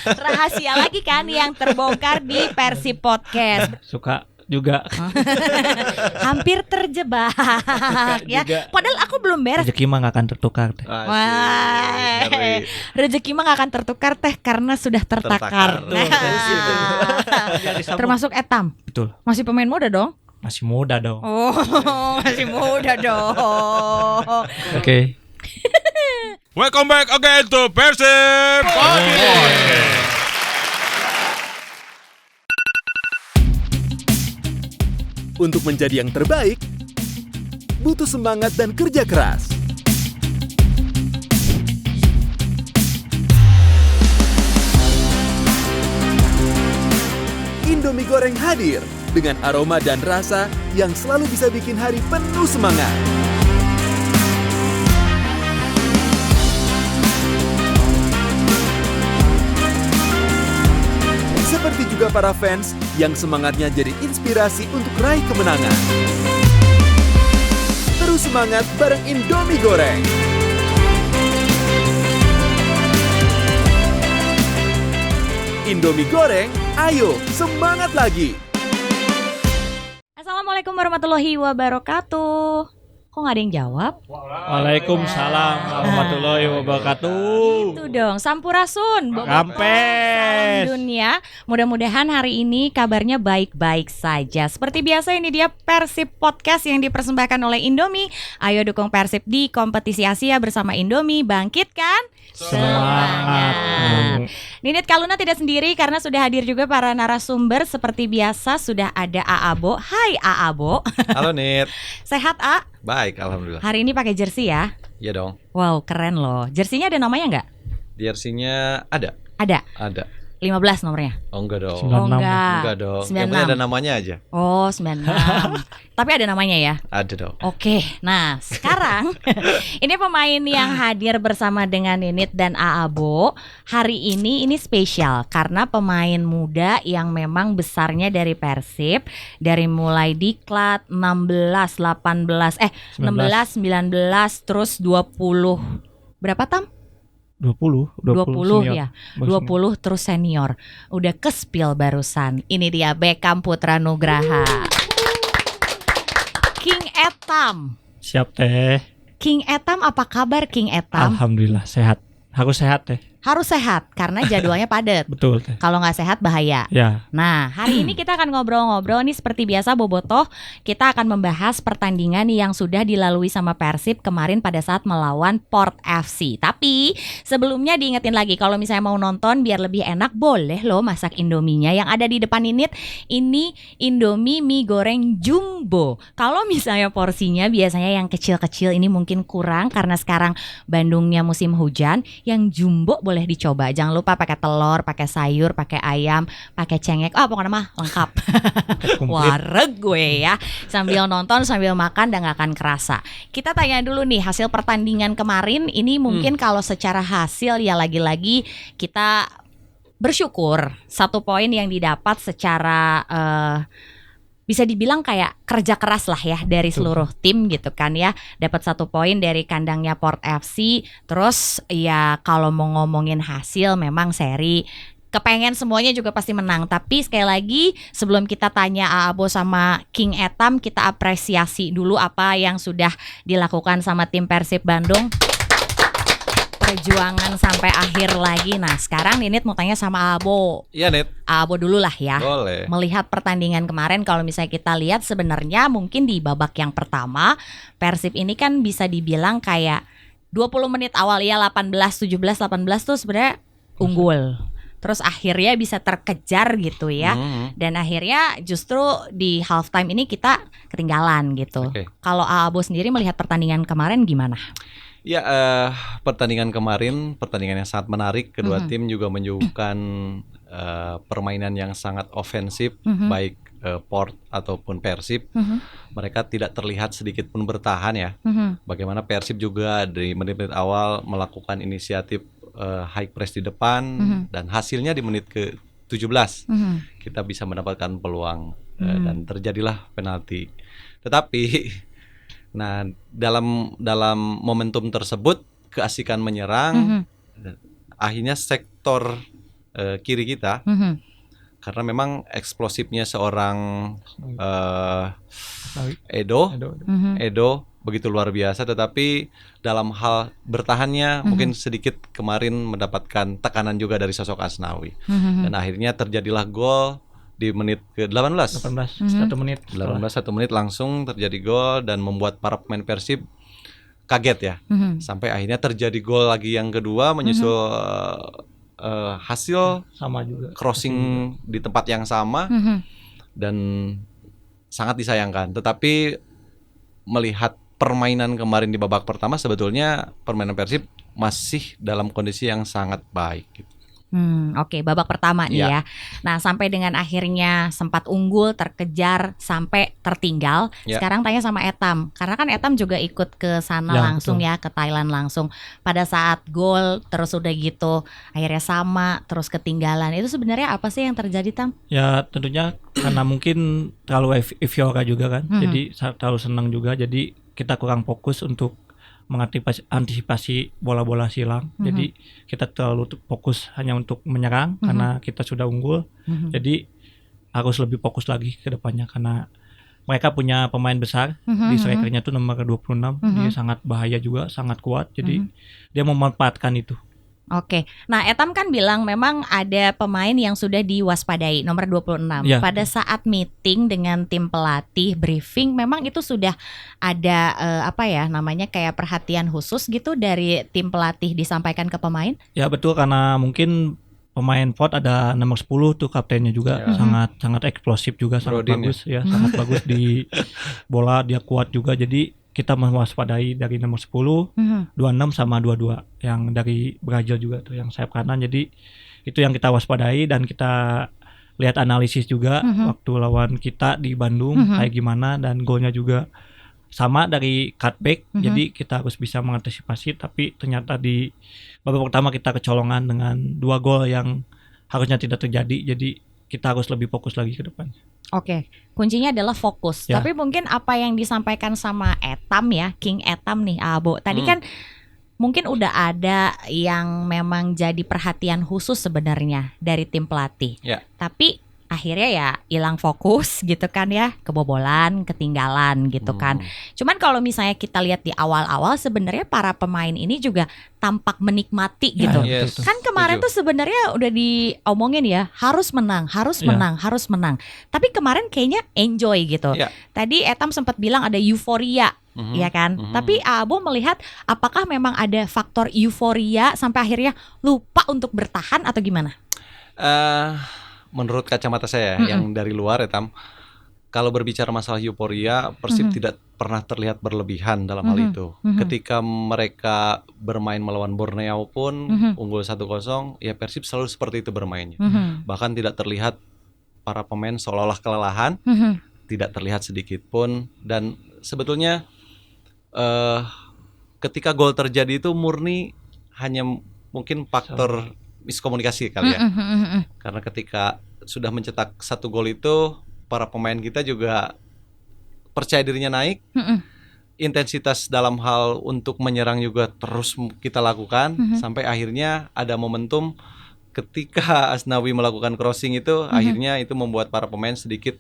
Rahasia lagi kan yang terbongkar di Persib Podcast. Suka juga. Hampir terjebak ya. Juga. Padahal aku belum beres. Rezeki mah gak akan tertukar teh. Wah, rezeki mah gak akan tertukar teh karena sudah tertakar. Tertakar. Nah, termasuk Etam. Betul. Masih pemain muda dong. Masih muda dong. Oh, masih muda dong. Oke. Welcome back again to Persib Podcast. Untuk menjadi yang terbaik, butuh semangat dan kerja keras. Indomie goreng hadir dengan aroma dan rasa yang selalu bisa bikin hari penuh semangat. Seperti juga para fans yang semangatnya jadi inspirasi untuk raih kemenangan. Terus semangat bareng Indomie Goreng. Indomie Goreng, ayo semangat lagi. Assalamualaikum warahmatullahi wabarakatuh. Kok gak ada yang jawab? Waalaikumsalam warahmatullahi wabarakatuh. Itu dong, Sampurasun, Kampes. salam dunia. Mudah-mudahan hari ini kabarnya baik-baik saja. Seperti biasa ini dia Persib Podcast yang dipersembahkan oleh Indomie. Ayo dukung Persib di kompetisi Asia bersama Indomie. Bangkitkan semangat. Ninit Kaluna tidak sendiri karena sudah hadir juga para narasumber. Seperti biasa sudah ada Aabo. Hai Aabo. Halo Nit. Sehat A? Baik, alhamdulillah. Hari ini pakai jersey ya? Iya dong. Wow, keren loh. Jersinya ada namanya nggak? Jersey-nya ada. Ada. 15 nomornya. Oh enggak dong. 96. Oh enggak. Enggak dong. 96. Yang penting ada namanya aja. Oh 96. Tapi ada namanya ya? Ada dong. Oke, nah sekarang ini pemain yang hadir bersama dengan Ninit dan Aabo. Hari ini spesial karena pemain muda yang memang besarnya dari Persib. Dari mulai diklat 16, 18, 16, 19, terus 20. Berapa Tam? 20 20 senior. ya, 20 terus senior. Udah ke spill barusan. Ini dia Beckham Putra Nugraha. King Etam. Siap teh. King Etam, apa kabar King Etam? Alhamdulillah sehat. Harus sehat teh. Harus sehat karena jadwalnya padat. Betul teh. Kalau nggak sehat bahaya. Ya. Nah, hari ini kita akan ngobrol-ngobrol nih seperti biasa Bobotoh. Kita akan membahas pertandingan yang sudah dilalui sama Persib kemarin pada saat melawan Port FC. Tapi sebelumnya diingetin lagi kalau misalnya mau nonton biar lebih enak boleh loh masak Indominya yang ada di depan Ninit. Ini Indomie mie goreng jumbo. Kalau misalnya porsinya biasanya yang kecil-kecil ini mungkin kurang karena sekarang Bandungnya musim hujan. Yang jumbo boleh dicoba. Jangan lupa pakai telur, pakai sayur, pakai ayam, pakai cengek. Oh, pokoknya mah lengkap. Wareg gue ya. Sambil nonton, sambil makan dan gak akan kerasa. Kita tanya dulu nih hasil pertandingan kemarin. Ini mungkin kalau secara hasil ya lagi-lagi kita bersyukur 1 poin yang didapat secara bisa dibilang kayak kerja keras lah ya dari seluruh tim gitu kan ya. Dapat 1 poin dari kandangnya Port FC. Terus ya kalau mau ngomongin hasil memang seri kepengen semuanya juga pasti menang. Tapi sekali lagi sebelum kita tanya Aabo sama King Etam, kita apresiasi dulu apa yang sudah dilakukan sama tim Persib Bandung. Perjuangan sampai akhir lagi. Nah sekarang Ninit mau tanya sama Aabo. Iya Nit. Aabo dulu lah ya. Boleh. Melihat pertandingan kemarin kalau misalnya kita lihat sebenarnya mungkin di babak yang pertama Persib ini kan bisa dibilang kayak 20 menit awal ya 18, 17, 18 tuh sebenarnya unggul. Terus akhirnya bisa terkejar gitu ya. Dan akhirnya justru di halftime ini kita ketinggalan gitu. Oke. Kalau Aabo sendiri melihat pertandingan kemarin gimana? Ya, pertandingan kemarin pertandingan yang sangat menarik. Kedua tim juga menunjukkan permainan yang sangat ofensif, baik Port ataupun Persib. Mereka tidak terlihat sedikit pun bertahan ya. Bagaimana Persib juga dari menit-menit awal melakukan inisiatif high press di depan dan hasilnya di menit ke-17 kita bisa mendapatkan peluang dan terjadilah penalti. Tetapi nah, dalam momentum tersebut keasikan menyerang, akhirnya sektor kiri kita, karena memang eksplosifnya seorang Edo begitu luar biasa, tetapi dalam hal bertahannya mungkin sedikit kemarin mendapatkan tekanan juga dari sosok Asnawi. Dan akhirnya terjadilah gol di menit ke-18. 1 menit. 18 1 menit langsung terjadi gol dan membuat para pemain Persib kaget ya. Sampai akhirnya terjadi gol lagi yang kedua menyusul hasil Sama juga. crossing di tempat yang sama dan sangat disayangkan. Tetapi melihat permainan kemarin di babak pertama, sebetulnya permainan Persib masih dalam kondisi yang sangat baik gitu. Oke, babak pertama nih ya. Nah, sampai dengan akhirnya sempat unggul, terkejar, sampai tertinggal. Sekarang tanya sama Etam, karena kan Etam juga ikut ke sana langsung betul. Ya, ke Thailand langsung. Pada saat gol, terus udah gitu, akhirnya sama, terus ketinggalan. Itu sebenarnya apa sih yang terjadi, Tam? Ya tentunya karena mungkin terlalu euforia juga kan. Jadi terlalu senang juga. Jadi kita kurang fokus untuk mengantisipasi bola-bola silang. Jadi kita terlalu fokus hanya untuk menyerang karena kita sudah unggul. Jadi harus lebih fokus lagi ke depannya karena mereka punya pemain besar. Di strikernya tuh nomor 26. Dia sangat bahaya juga, sangat kuat. Jadi dia memanfaatkan itu. Oke, nah Etam kan bilang memang ada pemain yang sudah diwaspadai, nomor 26. Ya. Pada saat meeting dengan tim pelatih, briefing, memang itu sudah ada kayak perhatian khusus gitu dari tim pelatih disampaikan ke pemain? Ya betul, karena mungkin pemain Ford ada nomor 10 tuh kaptennya juga sangat eksplosif juga, sangat Brodin, bagus ya, sangat bagus di bola, dia kuat juga. Jadi kita mewaspadai dari nomor 10, 26 sama 22 yang dari Brazil juga tuh yang sayap kanan. Jadi itu yang kita waspadai dan kita lihat analisis juga waktu lawan kita di Bandung kayak gimana, dan golnya juga sama dari cutback. Jadi kita harus bisa mengantisipasi, tapi ternyata di babak pertama kita kecolongan dengan 2 gol yang harusnya tidak terjadi. Jadi kita harus lebih fokus lagi ke depan. Oke, kuncinya adalah fokus. Ya. Tapi mungkin apa yang disampaikan sama Etam ya, King Etam nih, Abo. Tadi kan mungkin udah ada yang memang jadi perhatian khusus sebenarnya dari tim pelatih. Ya. Tapi akhirnya ya hilang fokus gitu kan ya, kebobolan, ketinggalan gitu kan. Cuman kalau misalnya kita lihat di awal-awal, sebenarnya para pemain ini juga tampak menikmati gitu. Yes, Kan kemarin tuh sebenarnya udah diomongin ya, harus menang, harus menang, harus menang. Tapi kemarin kayaknya enjoy gitu. Tadi Etam sempat bilang ada euforia, ya kan? Tapi Abo melihat apakah memang ada faktor euforia sampai akhirnya lupa untuk bertahan atau gimana? Menurut kacamata saya yang dari luar ya, Tam, kalau berbicara masalah euforia, Persib tidak pernah terlihat berlebihan dalam hal itu. Ketika mereka bermain melawan Borneo pun unggul 1-0, ya Persib selalu seperti itu bermainnya. Bahkan tidak terlihat para pemain seolah-olah kelelahan, tidak terlihat sedikit pun. Dan sebetulnya ketika gol terjadi itu murni hanya mungkin faktor miskomunikasi kali ya. Karena ketika sudah mencetak 1 gol itu, para pemain kita juga percaya dirinya naik. Intensitas dalam hal untuk menyerang juga terus kita lakukan sampai akhirnya ada momentum ketika Asnawi melakukan crossing itu, akhirnya itu membuat para pemain sedikit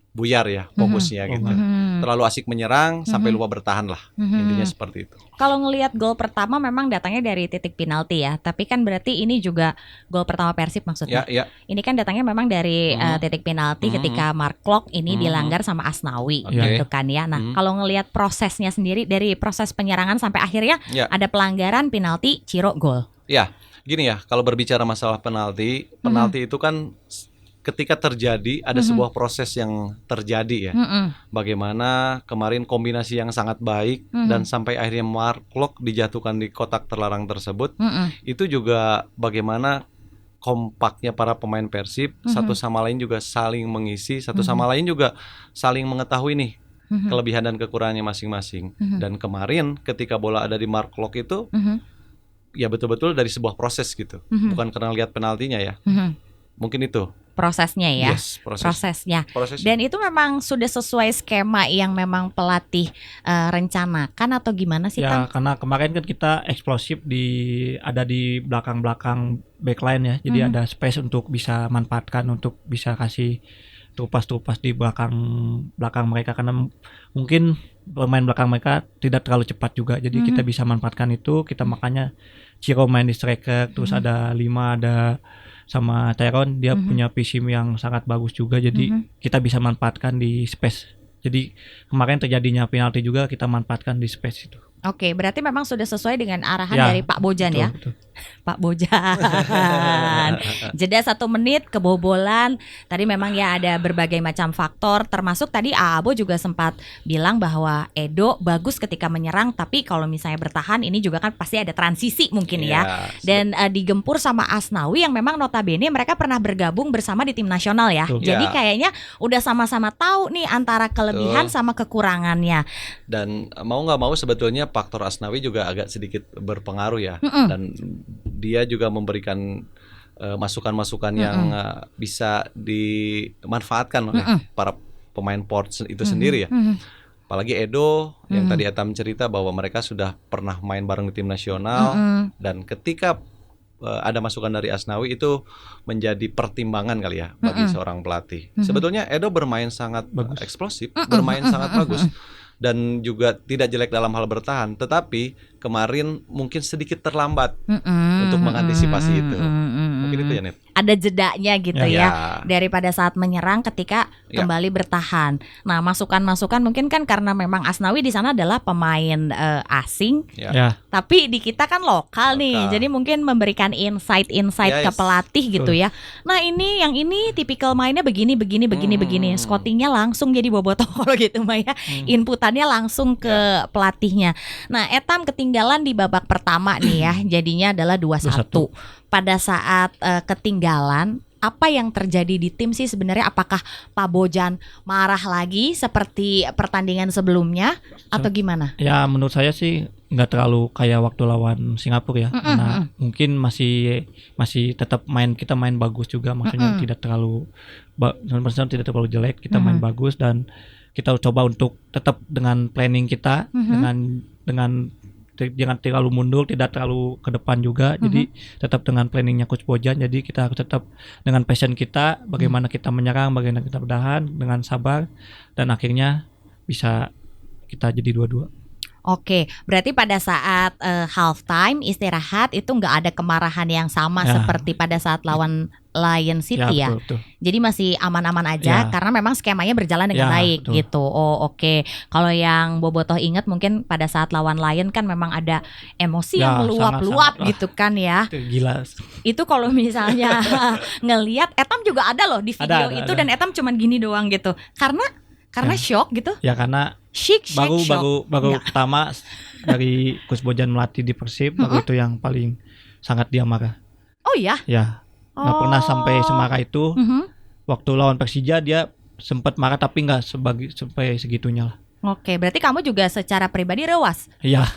buyar ya fokusnya gitu. Terlalu asik menyerang sampai lupa bertahan lah. Intinya seperti itu. Kalau ngelihat gol pertama memang datangnya dari titik penalti ya. Tapi kan berarti ini juga gol pertama Persib maksudnya. Ini kan datangnya memang dari titik penalti ketika Mark Klok ini dilanggar sama Asnawi gitu kan ya. Nah, kalau ngelihat prosesnya sendiri dari proses penyerangan sampai akhirnya ada pelanggaran penalti, Ciro gol. Ya, gini ya, kalau berbicara masalah penalti itu kan ketika terjadi ada sebuah proses yang terjadi ya. Bagaimana kemarin kombinasi yang sangat baik dan sampai akhirnya Mark Klok dijatuhkan di kotak terlarang tersebut. Itu juga bagaimana kompaknya para pemain Persib, satu sama lain juga saling mengisi, satu sama lain juga saling mengetahui nih kelebihan dan kekurangannya masing-masing. Dan kemarin ketika bola ada di Mark Klok itu ya betul-betul dari sebuah proses gitu. Bukan karena lihat penaltinya ya. Mungkin itu prosesnya ya. Yes, Prosesnya. prosesnya. Dan itu memang sudah sesuai skema yang memang pelatih rencanakan atau gimana sih, Ya Tam? karena kemarin kan kita eksplosif ada di belakang backline ya. Jadi ada space untuk bisa manfaatkan untuk bisa kasih tupas di belakang mereka, karena mungkin pemain belakang mereka tidak terlalu cepat juga. Jadi kita bisa manfaatkan itu. Kita makanya Ciro main di striker, terus ada Lima, ada sama Tyrone, dia punya vision yang sangat bagus juga. Jadi kita bisa manfaatkan di space. Jadi kemarin terjadinya penalti juga kita manfaatkan di space itu. Oke, berarti memang sudah sesuai dengan arahan Ya, dari Pak Bojan ya. Betul. Pak Bojan. Jeda 1 menit kebobolan. Tadi memang ya ada berbagai macam faktor, termasuk tadi Abo juga sempat bilang bahwa Edo bagus ketika menyerang, tapi kalau misalnya bertahan ini juga kan pasti ada transisi mungkin ya. Dan digempur sama Asnawi yang memang notabene mereka pernah bergabung bersama di tim nasional ya. Betul. Jadi Ya. kayaknya udah sama-sama tahu nih antara kelebihan sama kekurangannya. Dan mau nggak mau sebetulnya faktor Asnawi juga agak sedikit berpengaruh ya. Dan dia juga memberikan masukan-masukan yang bisa dimanfaatkan oleh para pemain Port itu sendiri ya. Apalagi Edo yang tadi Etam cerita bahwa mereka sudah pernah main bareng di tim nasional, dan ketika ada masukan dari Asnawi itu menjadi pertimbangan kali ya bagi seorang pelatih. Sebetulnya Edo bermain sangat eksplosif, bermain sangat bagus, dan juga tidak jelek dalam hal bertahan, tetapi kemarin mungkin sedikit terlambat untuk mengantisipasi itu. Mungkin itu ya, Net. Ada jedanya gitu ya. Daripada saat menyerang ketika kembali bertahan. Nah, masukan-masukan mungkin kan karena memang Asnawi di sana adalah pemain asing, Ya. tapi di kita kan lokal nih. Jadi mungkin memberikan insight ke pelatih gitu ya. Nah, yang ini tipikal mainnya begini. Scoutingnya langsung jadi bobotoh kalau gitu Mah ya. Inputannya langsung ke pelatihnya. Nah, Etam ketinggalan di babak pertama nih ya. Jadinya adalah 2-1. Pada saat ketinggalan, apa yang terjadi di tim sih sebenarnya? Apakah Pak Bojan marah lagi seperti pertandingan sebelumnya atau gimana? Ya menurut saya sih nggak terlalu kayak waktu lawan Singapura ya, karena mungkin masih tetap kita main bagus juga, maksudnya tidak terlalu tidak terlalu jelek, kita main bagus dan kita coba untuk tetap dengan planning kita, dengan jangan terlalu mundur, tidak terlalu ke depan juga. Jadi tetap dengan planningnya Coach Bojan. Jadi kita harus tetap dengan passion kita, bagaimana kita menyerang, bagaimana kita bertahan dengan sabar, dan akhirnya bisa kita jadi 2-2. Oke, berarti pada saat halftime istirahat itu nggak ada kemarahan yang sama seperti pada saat lawan Lion City ya. Betul. Jadi masih aman-aman aja karena memang skemanya berjalan dengan baik betul. gitu. Oh oke. Kalau yang Bobotoh ingat mungkin pada saat lawan Lion kan memang ada emosi yang meluap-luap gitu kan ya. Itu gila. Itu kalau misalnya ngelihat Etam juga ada loh di video itu. Dan Etam cuman gini doang gitu. Karena shock gitu. Ya karena baru pertama dari Coach Bojan melatih di Persib, baru itu yang paling sangat dia marah. Oh ya? Ya. Nggak pernah sampai semarah itu. Waktu lawan Persija dia sempat marah tapi nggak sampai segitunya lah. Oke, berarti kamu juga secara pribadi rewas. Iya.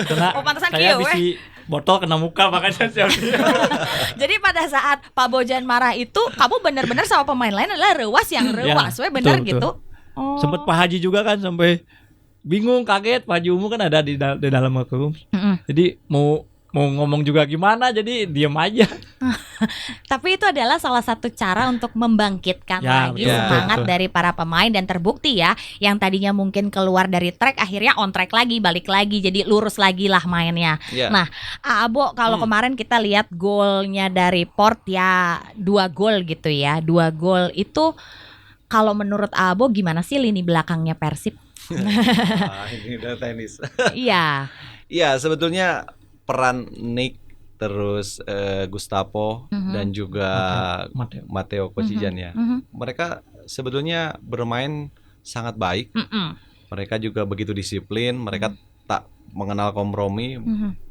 Karena pantesan saya kieu, bisi botol kena muka makanya saya. Jadi pada saat Pak Bojan marah itu, kamu benar-benar sama pemain lain adalah rewas yang rewas, benar gitu. Oh. Sempet Pak Haji juga kan sampai bingung, kaget. Pak Haji Umu kan ada di dalam room. Jadi mau ngomong juga gimana, jadi diem aja. Tapi itu adalah salah satu cara untuk membangkitkan lagi semangat dari para pemain, dan terbukti ya, yang tadinya mungkin keluar dari track akhirnya on track lagi, balik lagi, jadi lurus lagi lah mainnya. Nah, Abo, kalau kemarin kita lihat golnya dari Port ya 2 gol gitu ya. 2 gol itu kalau menurut Abo gimana sih lini belakangnya Persib? Ini udah tenis. Iya. Iya, sebetulnya peran Nick, terus Gustavo dan juga Matteo Kocijan ya. Mereka sebetulnya bermain sangat baik. Mereka juga begitu disiplin, mereka tak mengenal kompromi,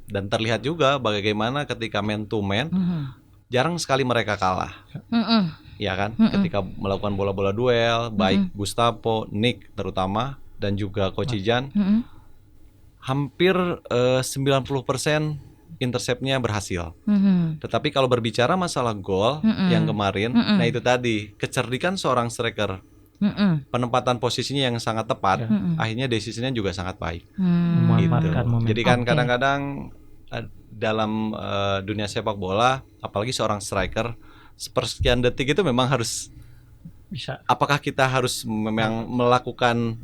dan terlihat juga bagaimana ketika man to man jarang sekali mereka kalah. Ya kan? Ketika melakukan bola-bola duel, baik Gustavo, Nick terutama, dan juga Kocijan, hampir 90% interceptnya berhasil. Mhm. Tetapi kalau berbicara masalah gol yang kemarin, nah itu tadi kecerdikan seorang striker, penempatan posisinya yang sangat tepat, akhirnya desisinya juga sangat baik. Memanfaatkan Gitu. momen. Jadi kan Oke. kadang-kadang dalam dunia sepak bola, apalagi seorang striker, sepersekian detik itu memang harus, Bisa. apakah kita harus memang melakukan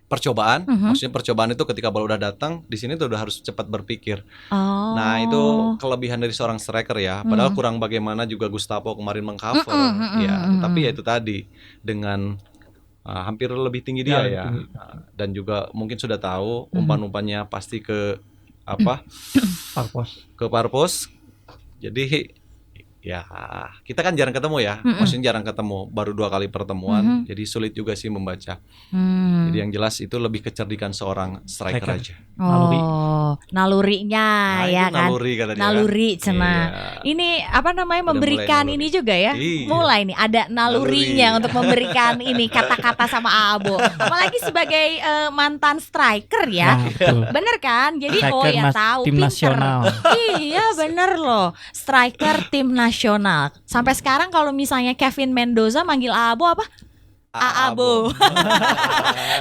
percobaan? Maksudnya percobaan itu ketika bola udah datang, di sini tuh udah harus cepat berpikir. Oh. Nah itu kelebihan dari seorang striker ya. Padahal kurang bagaimana juga Gustavo kemarin mengcover, ya. Tapi ya itu tadi dengan hampir lebih tinggi dia ya. Tinggi. Dan juga mungkin sudah tahu umpan-umpannya pasti ke Parpos. ke Parpos. Jadi ya kita kan jarang ketemu ya. Maksudnya jarang ketemu, baru 2 kali pertemuan. Jadi sulit juga sih membaca. Jadi yang jelas itu lebih kecerdikan seorang striker aja. Oh, nalurinya Nah, ya itu kan. naluri kata dia. Naluri cena. Iya. Ini apa namanya, Udah memberikan mulai ini naluri. juga ya. Iya. Mulai nih ada nalurinya Naluri. untuk memberikan ini kata-kata sama Abo. Apalagi sebagai mantan striker ya. Nah, betul. Bener kan? Jadi Striker tahu tim pinter. nasional. Iya bener loh. Striker tim nasional. Sampai sekarang kalau misalnya Kevin Mendoza manggil Abo apa? Abo.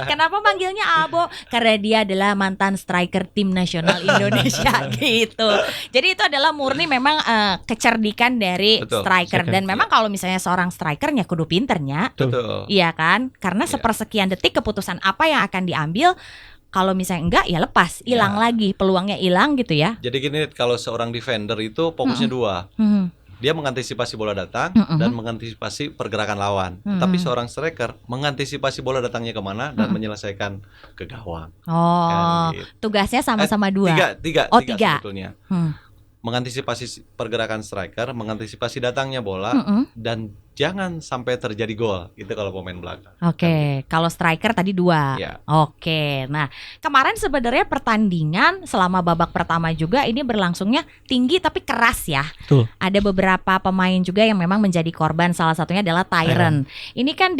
Kenapa manggilnya Abo? Karena dia adalah mantan striker tim nasional Indonesia gitu. Jadi itu adalah murni memang kecerdikan dari Betul, striker. Dan striker. memang kalau misalnya seorang strikernya kudu pinternya, Betul. iya kan? Karena Iya. sepersekian detik keputusan apa yang akan diambil. Kalau misalnya enggak ya lepas, hilang Ya. lagi, peluangnya hilang gitu ya. Jadi gini, kalau seorang defender itu fokusnya dua. Dia mengantisipasi bola datang dan mengantisipasi pergerakan lawan. Tapi seorang striker mengantisipasi bola datangnya kemana dan menyelesaikan ke gawang. Oh, Kan gitu. tugasnya sama-sama dua. Tiga Oh, tiga. sebetulnya. Hmm. Mengantisipasi pergerakan striker, mengantisipasi datangnya bola, dan jangan sampai terjadi gol. Itu kalau pemain belakang. Oke, kalau striker tadi dua. Ya. Oke, nah kemarin sebenarnya pertandingan selama babak pertama juga ini berlangsungnya tinggi tapi keras ya. Betul. Ada beberapa pemain juga yang memang menjadi korban, salah satunya adalah Tyron. Ini kan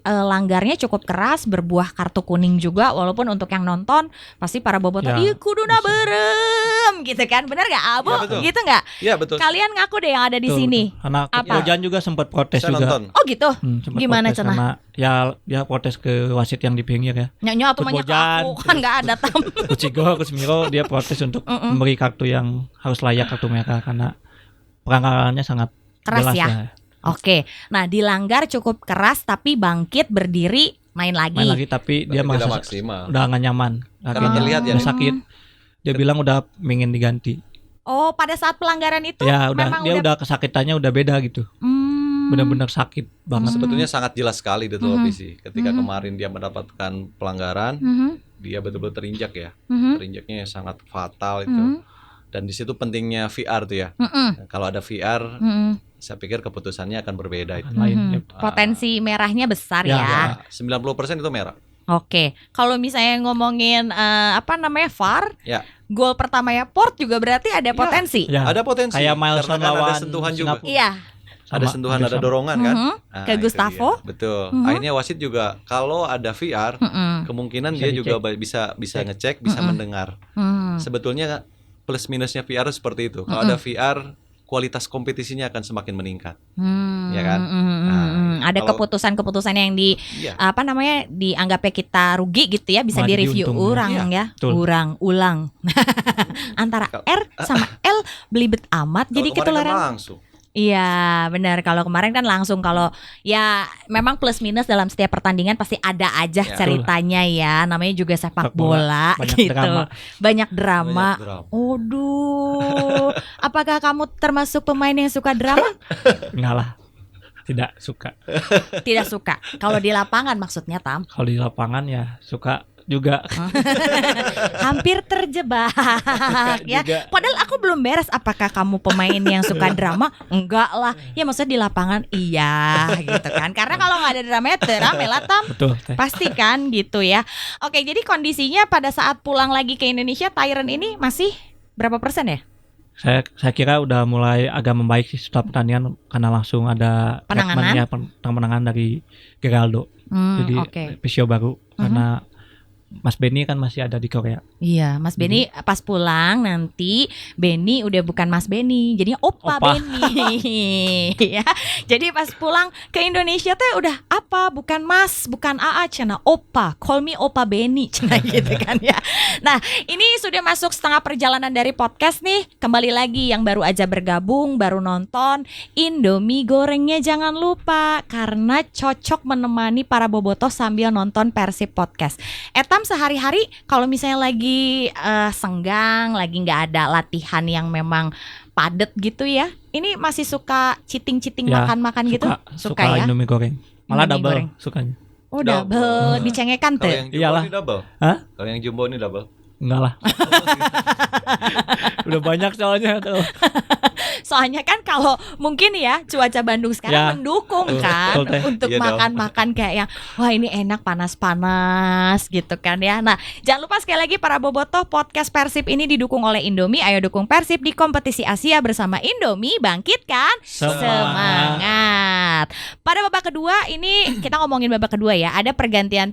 langgarnya cukup keras, berbuah kartu kuning juga. Walaupun untuk yang nonton pasti para bobotoh, Ya, ih kuduna berem gitu kan, bener gak Abo? Ya, betul. Gitu nggak? Iya betul. Kalian ngaku deh yang ada di Betul, sini. betul. Anak Apa? Bojan juga sempat protes Saya juga. nonton. Oh gitu. Sempat Gimana, protes Cenah? karena ya dia protes ke wasit yang di pinggir ya. Nyanyi atau Coach banyak Bojan, aku kan nggak ada tam. Coach Igor, Coach Miro dia protes untuk memberi kartu yang harus layak, kartu merah, karena pelanggarannya sangat Keras jelas ya? Oke, nah dilanggar cukup keras tapi bangkit berdiri main lagi. Main lagi tapi dia Tapi tidak merasa maksimal. udah gak nyaman. Karena Kakinya terlihat ya. udah sakit. Dia bilang udah ingin diganti. Oh, pada saat pelanggaran itu Ya memang dia udah kesakitannya udah beda gitu. Benar-benar sakit banget. Sebetulnya sangat jelas sekali di televisi. Ketika kemarin dia mendapatkan pelanggaran, dia betul-betul terinjak ya. Terinjaknya sangat fatal itu. Dan di situ pentingnya VR tuh ya. Kalau ada VR, saya pikir keputusannya akan berbeda itu. Lain. Potensi merahnya besar Ya, ya. 90% itu merah. Oke, kalau misalnya ngomongin VAR, Ya. gol pertamanya Port juga berarti ada potensi. Ya. Ada potensi. Kayak Milson karena kan ada lawan sentuhan juga. Singapura. Iya. Ada Sama sentuhan, hampir ada sama. dorongan kan? Ke itu Gustavo. dia. Betul. Akhirnya wasit juga kalau ada VR, kemungkinan Bisa dia juga bisa ngecek, bisa mendengar. Sebetulnya plus minusnya VR seperti itu. Kalau ada VR, kualitas kompetisinya akan semakin meningkat. Ya kan? Ada kalau- keputusan-keputusan yang Iya. dianggapnya kita rugi gitu ya, bisa Malah direview diuntungkan. ulang Iya, ya, betul. ulang. Antara R sama L belibet amat, jadi Kalau kita kemarin kan larang. langsung. Iya benar, kalau kemarin kan langsung, kalau ya memang plus minus dalam setiap pertandingan pasti ada aja Ya. ceritanya ya, namanya juga sepak Sepak bola, bola banyak gitu. drama. Banyak drama. Banyak drama. Waduh, apakah kamu termasuk pemain yang suka drama? Enggak lah. Tidak suka. Tidak suka. Kalau di lapangan maksudnya, Tam. Kalau di lapangan ya suka juga. Hampir terjebak ya. juga. Padahal aku belum beres. Apakah kamu pemain yang suka drama? Enggak lah. Ya maksudnya di lapangan iya gitu kan. Karena kalau nggak ada dramanya terame lah, Tam. Betul. Teh. Pasti kan gitu ya. Oke, jadi kondisinya pada saat pulang lagi ke Indonesia, Tyron ini masih berapa persen ya? Saya kira udah mulai agak membaik sih setelah pertandingan, karena langsung ada Penanganan? penanganan dari Geraldo. Jadi Oke. physio baru, karena Mas Benny kan masih ada di Korea. Iya, Mas Benny pas pulang nanti Benny udah bukan Mas Benny, jadinya Opa. Benny. Ya. Jadi pas pulang ke Indonesia tuh udah apa? Bukan Mas, bukan AA, cenah Opa. Call me Opa Benny, cenah gitu kan ya. Nah, ini sudah masuk setengah perjalanan dari podcast nih. Kembali lagi yang baru aja bergabung, baru nonton, Indomie gorengnya jangan lupa karena cocok menemani para bobotoh sambil nonton Persib Podcast. Etam sehari-hari kalau misalnya lagi senggang, lagi nggak ada latihan yang memang padet gitu ya, ini masih suka citing-citing Ya, makan-makan gitu? Suka ya? Indomie goreng. Malah Indomie double goreng. sukanya. Oh double, dicengekan Kalau tuh. yang jumbo Iyalah. ini double. Hah? Kalau yang jumbo ini double. Enggak lah. Udah banyak soalnya tuh. Soalnya kan kalau mungkin ya cuaca Bandung sekarang Ya. mendukung kan Betul, Teh. untuk Iya dong. makan-makan kayak yang wah ini enak panas-panas gitu kan ya. Nah, jangan lupa sekali lagi para bobotoh, podcast Persib ini didukung oleh Indomie. Ayo dukung Persib di kompetisi Asia bersama Indomie, bangkitkan semangat. Pada babak kedua ini kita ngomongin babak kedua ya. Ada pergantian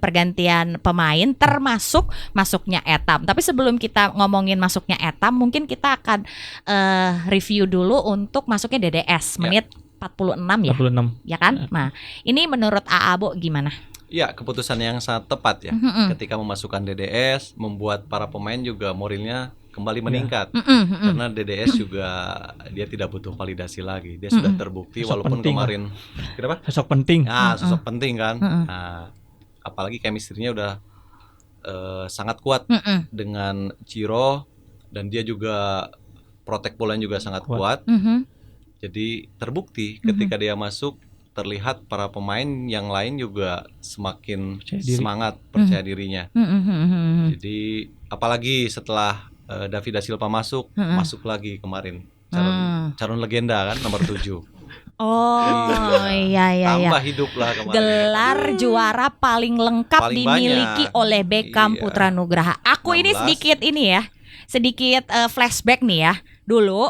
pemain termasuk masuknya Etam. Tapi sebelum kita ngomongin masuknya Etam, mungkin kita akan review dulu untuk masuknya DDS menit 46 ya. 46. Ya kan? Nah, ini menurut AA Bo gimana? Ya, keputusan yang sangat tepat ya. Mm-mm. Ketika memasukkan DDS, membuat para pemain juga moralnya kembali meningkat. Mm-mm. Karena DDS juga dia tidak butuh validasi lagi. Dia sudah terbukti Sosok walaupun penting kemarin kenapa? Sosok penting. Sosok penting kan. Mm-mm. Nah, apalagi chemistry-nya udah sangat kuat Mm-mm. dengan Ciro, dan dia juga protek bolanya juga sangat kuat. Mhm. Jadi terbukti ketika dia masuk, terlihat para pemain yang lain juga semakin Percaya diri. semangat, percaya dirinya. Mhm. Jadi apalagi setelah David da Silva masuk, Mm-mm. masuk lagi kemarin calon legenda kan nomor 7. Oh iya iya iya. Tambah hidup lah kemarin. Gelar juara paling lengkap Paling dimiliki banyak. oleh Beckham Iya. Putra Nugraha. Aku ini 16. sedikit flashback nih ya. Dulu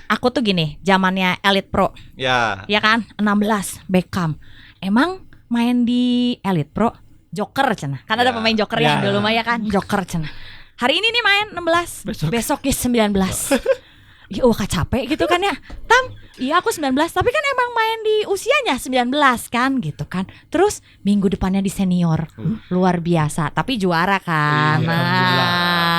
aku tuh gini, zamannya Elite Pro, Ya, ya kan? 16 Beckham. Emang main di Elite Pro Joker cenah. Kan ada Ya. pemain Joker ya Ya. dulu mah ya kan, Joker cenah. Hari ini nih main 16, besoknya 19. Ya capek gitu kan ya. Tam, iya aku 19, tapi kan emang main di usianya 19 kan gitu kan. Terus minggu depannya di senior. Luar biasa, tapi juara kan. Iya,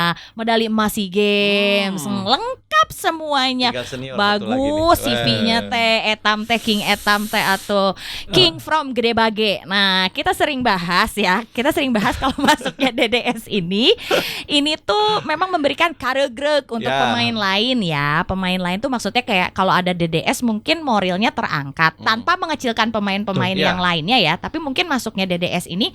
Nah, medali emas SEA Games, lengkap semuanya. tinggal senior satu lagi nih. Bagus CV-nya teh Etam teh King Etam teh atau King from Gede Bage. Nah, kita sering bahas ya. Kita sering bahas kalau masuknya DDS ini tuh memang memberikan karegreg untuk Ya. pemain lain ya. Pemain lain tuh maksudnya kayak kalau ada DDS mungkin moralnya terangkat tanpa mengecilkan pemain-pemain Betul, ya. yang lainnya ya. Tapi mungkin masuknya DDS ini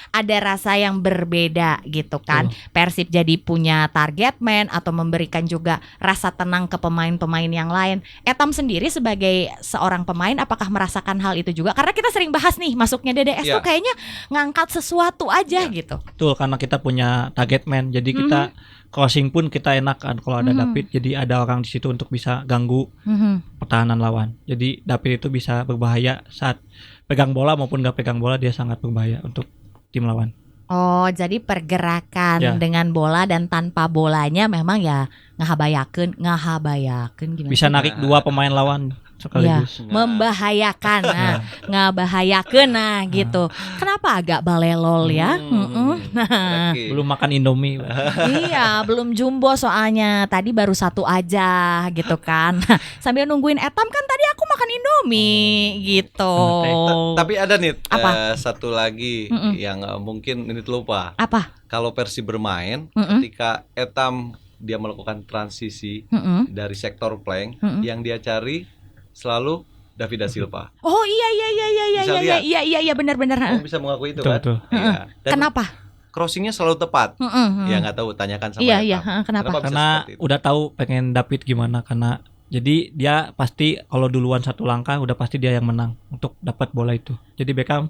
ada rasa yang berbeda gitu kan. Persib jadi punya target man atau memberikan juga rasa tenang ke pemain-pemain yang lain. Etam sendiri sebagai seorang pemain apakah merasakan hal itu juga? Karena kita sering bahas nih masuknya DDS Ya. tuh kayaknya ngangkat sesuatu aja gitu. Betul, karena kita punya target man. Jadi kita crossing pun kita enak kan kalau ada David. Jadi ada orang di situ untuk bisa ganggu pertahanan lawan. Jadi David itu bisa berbahaya saat pegang bola maupun gak pegang bola, dia sangat berbahaya untuk tim lawan. Oh, jadi pergerakan Ya. dengan bola dan tanpa bolanya memang ya ngahabayakeun gimana? Bisa narik dua pemain lawan sekaligus. Membahayakan, nah, ngabahayakeun nah gitu. Kenapa agak balelol ya? Nah, Oke. Belum makan Indomie. iya, belum jumbo soalnya. Tadi baru satu aja gitu kan. Nah, sambil nungguin Etam kan tadi aku makan Indomie gitu. Tapi ada nih Apa? satu lagi yang mungkin ini lupa. Apa? Kalau Persib bermain, ketika Etam dia melakukan transisi dari sektor flank, yang dia cari selalu David da Silva. Oh iya Bisa lihat. iya benar-benar. Kamu bisa mengakui itu Betul, kan? betul. Iya. Dan Kenapa? crossingnya selalu tepat. Ya nggak tahu, tanyakan sama Iya, Etam. iya. Kenapa? bisa Karena seperti itu? udah tahu pengen David gimana, karena jadi dia pasti kalau duluan satu langkah udah pasti dia yang menang untuk dapat bola itu. Jadi Beckham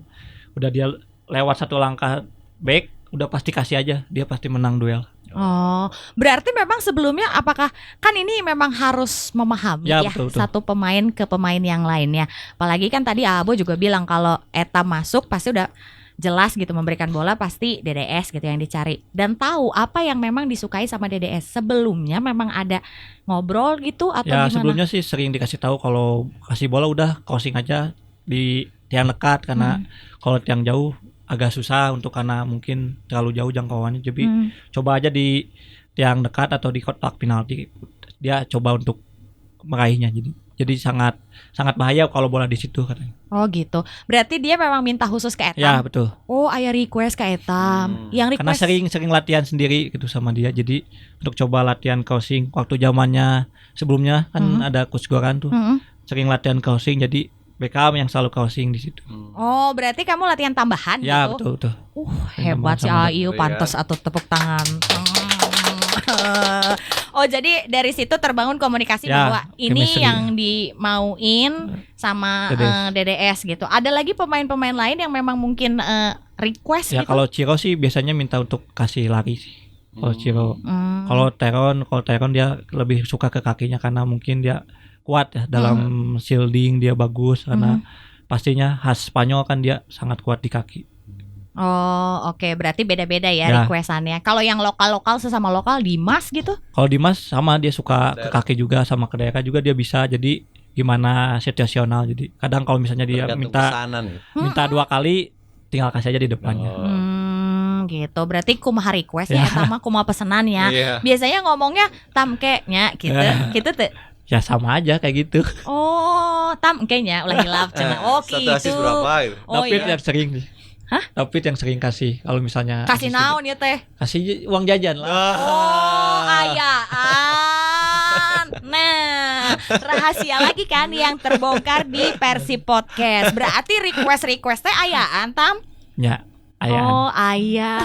udah dia lewat satu langkah back udah pasti kasih aja, dia pasti menang duel. Oh, berarti memang sebelumnya apakah kan ini memang harus memahami Ya, ya, betul. satu pemain ke pemain yang lainnya. Apalagi kan tadi Abo juga bilang kalau Etam masuk pasti udah jelas gitu memberikan bola pasti DDS gitu yang dicari. Dan tahu apa yang memang disukai sama DDS. Sebelumnya memang ada ngobrol gitu atau Ya gimana? sebelumnya sih sering dikasih tahu kalau kasih bola udah crossing aja di tiang dekat, karena kalau tiang jauh agak susah untuk karena mungkin terlalu jauh jangkauannya. Jadi coba aja di tiang dekat atau di kotak penalti, dia coba untuk meraihnya. Jadi sangat bahaya kalau bola di situ katanya. Oh gitu. Berarti dia memang minta khusus ke Etam. Ya betul. Oh, aya request ke Etam. Yang Karena request sering latihan sendiri gitu sama dia. Jadi untuk coba latihan crossing waktu zamannya sebelumnya kan ada coach Goran tuh. Sering latihan crossing, jadi Beckham yang selalu crossing di situ. Oh, berarti kamu latihan tambahan Ya gitu. betul. Hebat si Sama-sama. Ayu, pantas atau tepuk tangan. Oh, jadi dari situ terbangun komunikasi Ya, bahwa ini chemistry. yang dimauin sama DDS gitu. Ada lagi pemain-pemain lain yang memang mungkin request Ya gitu. kalau Ciro sih biasanya minta untuk kasih lari sih. Kalau Ciro. Kalau Teron dia lebih suka ke kakinya karena mungkin dia kuat ya dalam shielding, dia bagus karena pastinya khas Spanyol kan dia sangat kuat di kaki. Oh, oke. Berarti beda-beda ya Ya. requestannya. Kalau yang lokal-lokal sesama lokal Dimas gitu. Kalau Dimas sama dia suka ke kaki juga, sama ke daerah juga dia bisa. Jadi gimana situasional. Jadi kadang kalau misalnya dia Tergantung minta pesanan ya. minta 2 kali, tinggal kasih aja di depannya. Gitu. Berarti kumaha request ya eta mah kumaha pesanan ya. Iya. Biasanya ngomongnya tamkenya gitu. Gitu tuh. Ya sama aja kayak gitu. Oh, tamkenya ulah hilaf cenah. Oh, Satu gitu. asis berapa itu? Oh, David iya. yang sering sih. Hah? David yang sering kasih kalau misalnya Kasih naon ya teh? kasih uang jajan lah. Oh, ayaan. Nah, rahasia lagi kan yang terbongkar di Persib Podcast. Berarti request teh ayaan tam? Ya, ayaan. Oh, ayah.